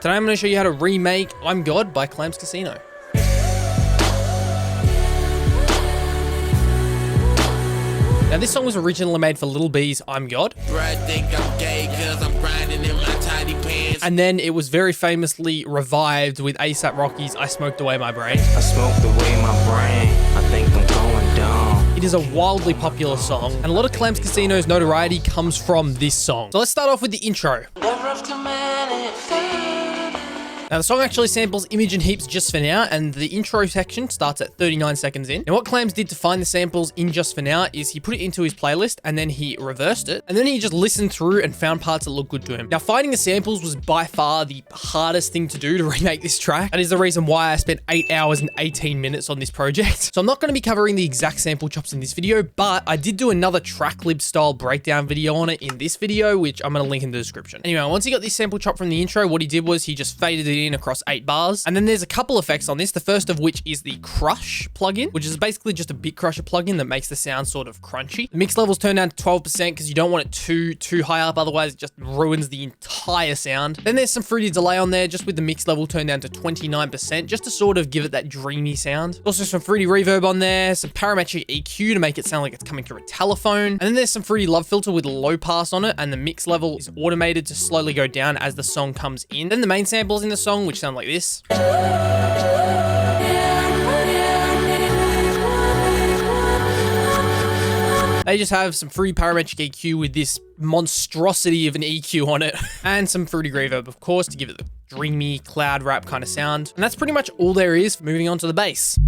Today I'm going to show you how to remake I'm God by Clams Casino. Now this song was originally made for Lil B's I'm God. And then it was very famously revived with A$AP Rocky's I Smoked Away My Brain. I smoked away my brain, I think I'm going down. It is a wildly popular song, and a lot of Clams Casino's notoriety comes from this song. So let's start off with the intro. Now the song actually samples Imogen Heap's Just For Now, and the intro section starts at 39 seconds in. Now what Clams did to find the samples in Just For Now is he put it into his playlist and then he reversed it, and then he just listened through and found parts that looked good to him. Now finding the samples was by far the hardest thing to do to remake this track. That is the reason why I spent 8 hours and 18 minutes on this project. So I'm not going to be covering the exact sample chops in this video, but I did do another tracklib style breakdown video on it in this video, which I'm going to link in the description. Anyway, once he got this sample chop from the intro, what he did was he just faded it in across 8 bars. And then there's a couple effects on this. The first of which is the Crush plugin, which is basically just a bit crusher plugin that makes the sound sort of crunchy. The mix levels turn down to 12% because you don't want it too high up, otherwise it just ruins the entire sound. Then there's some fruity delay on there, just with the mix level turned down to 29%, just to sort of give it that dreamy sound. Also some fruity reverb on there, some parametric EQ to make it sound like it's coming through a telephone. And then there's some fruity love filter with a low pass on it, and the mix level is automated to slowly go down as the song comes in. Then the main samples in the song, which sound like this. They just have some fruity parametric EQ with this monstrosity of an EQ on it, and some fruity reverb, of course, to give it the dreamy cloud rap kind of sound. And that's pretty much all there is. Moving on to the bass.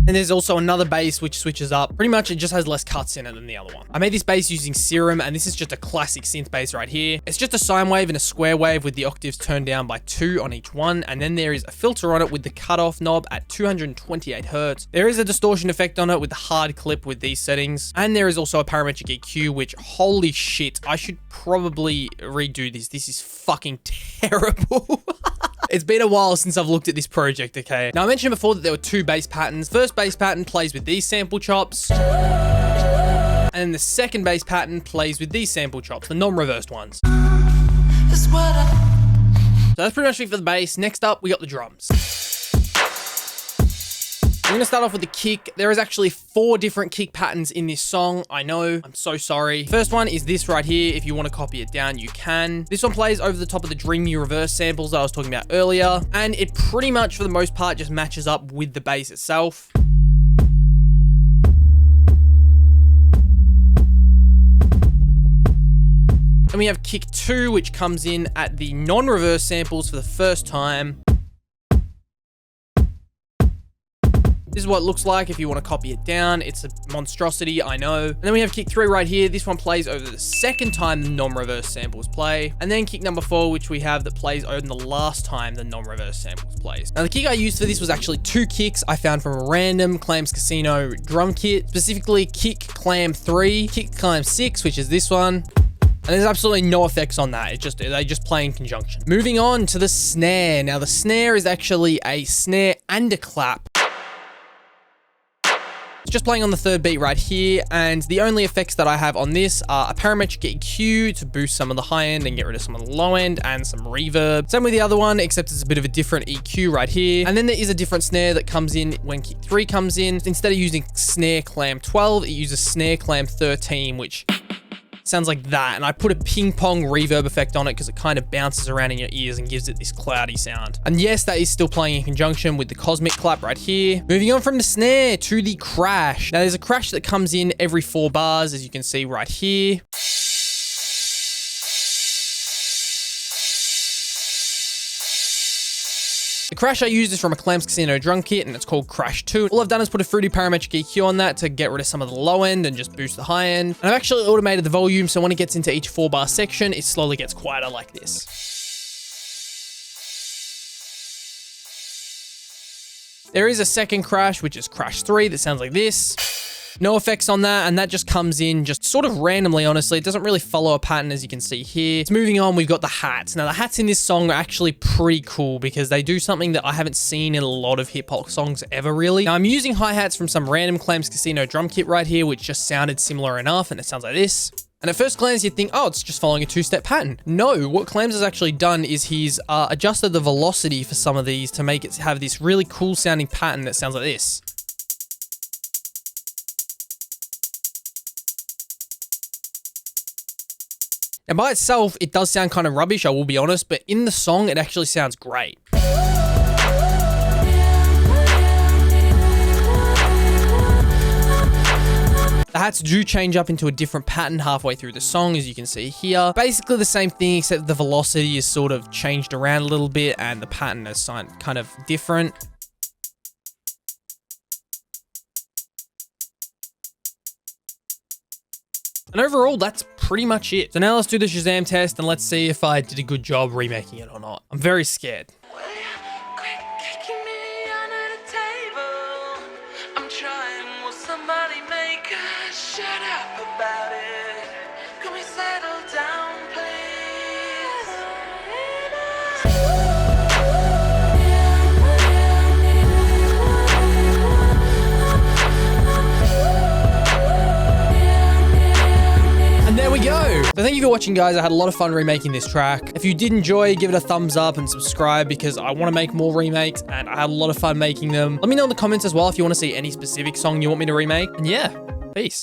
And there's also another bass which switches up. Pretty much it just has less cuts in it than the other one. I made this bass using Serum, and this is just a classic synth bass right here. It's just a sine wave and a square wave with the octaves turned down by 2 on each one. And then there is a filter on it with the cutoff knob at 228 Hertz. There is a distortion effect on it with the hard clip with these settings. And there is also a parametric EQ, which, holy shit, I should probably redo this. This is fucking terrible. It's been a while since I've looked at this project, okay? Now, I mentioned before that there were 2 bass patterns. First bass pattern plays with these sample chops. And then the second bass pattern plays with these sample chops, the non-reversed ones. So that's pretty much it for the bass. Next up, we got the drums. I'm going to start off with the kick. There is actually 4 different kick patterns in this song. I know, I'm so sorry. First one is this right here. If you want to copy it down, you can. This one plays over the top of the dreamy reverse samples that I was talking about earlier. And it pretty much, for the most part, just matches up with the bass itself. Then we have kick 2, which comes in at the non-reverse samples for the first time. This is what it looks like if you want to copy it down. It's a monstrosity, I know. And then we have kick 3 right here. This one plays over the second time the non-reverse samples play. And then kick number 4, which we have that plays over the last time the non-reverse samples plays. Now the kick I used for this was actually 2 kicks I found from a random Clams Casino drum kit, specifically kick Clam 3, kick Clam 6, which is this one. And there's absolutely no effects on that. They just play in conjunction. Moving on to the snare. Now the snare is actually a snare and a clap. It's just playing on the 3rd beat right here, and the only effects that I have on this are a parametric EQ to boost some of the high end and get rid of some of the low end, and some reverb. Same with the other one, except it's a bit of a different EQ right here. And then there is a different snare that comes in when kick 3 comes in. Instead of using snare Clam 12, it uses snare Clam 13, which sounds like that. And I put a ping pong reverb effect on it because it kind of bounces around in your ears and gives it this cloudy sound. And yes, that is still playing in conjunction with the cosmic clap right here. Moving on from the snare to the crash. Now there's a crash that comes in every 4 bars, as you can see right here. The crash I used is from a Clams Casino drum kit, and it's called Crash 2. All I've done is put a fruity parametric EQ on that to get rid of some of the low end and just boost the high end. And I've actually automated the volume, so when it gets into each 4-bar section, it slowly gets quieter like this. There is a second crash, which is Crash 3, that sounds like this. No effects on that, and that just comes in just sort of randomly, honestly. It doesn't really follow a pattern, as you can see here. So moving on, we've got the hats. Now, the hats in this song are actually pretty cool because they do something that I haven't seen in a lot of hip-hop songs ever, really. Now, I'm using hi-hats from some random Clams Casino drum kit right here, which just sounded similar enough, and it sounds like this. And at first glance, you'd think, oh, it's just following a two-step pattern. No, what Clams has actually done is he's adjusted the velocity for some of these to make it have this really cool sounding pattern that sounds like this. And by itself, it does sound kind of rubbish, I will be honest, but in the song, it actually sounds great. The hats do change up into a different pattern halfway through the song, as you can see here. Basically the same thing, except the velocity is sort of changed around a little bit and the pattern is kind of different. And overall, that's pretty much it. So now let's do the Shazam test and let's see if I did a good job remaking it or not. I'm very scared. Shut up about it. Can we settle down, please? And there we go. So thank you for watching, guys. I had a lot of fun remaking this track. If you did enjoy, give it a thumbs up and subscribe because I want to make more remakes and I had a lot of fun making them. Let me know in the comments as well if you want to see any specific song you want me to remake. And yeah, peace.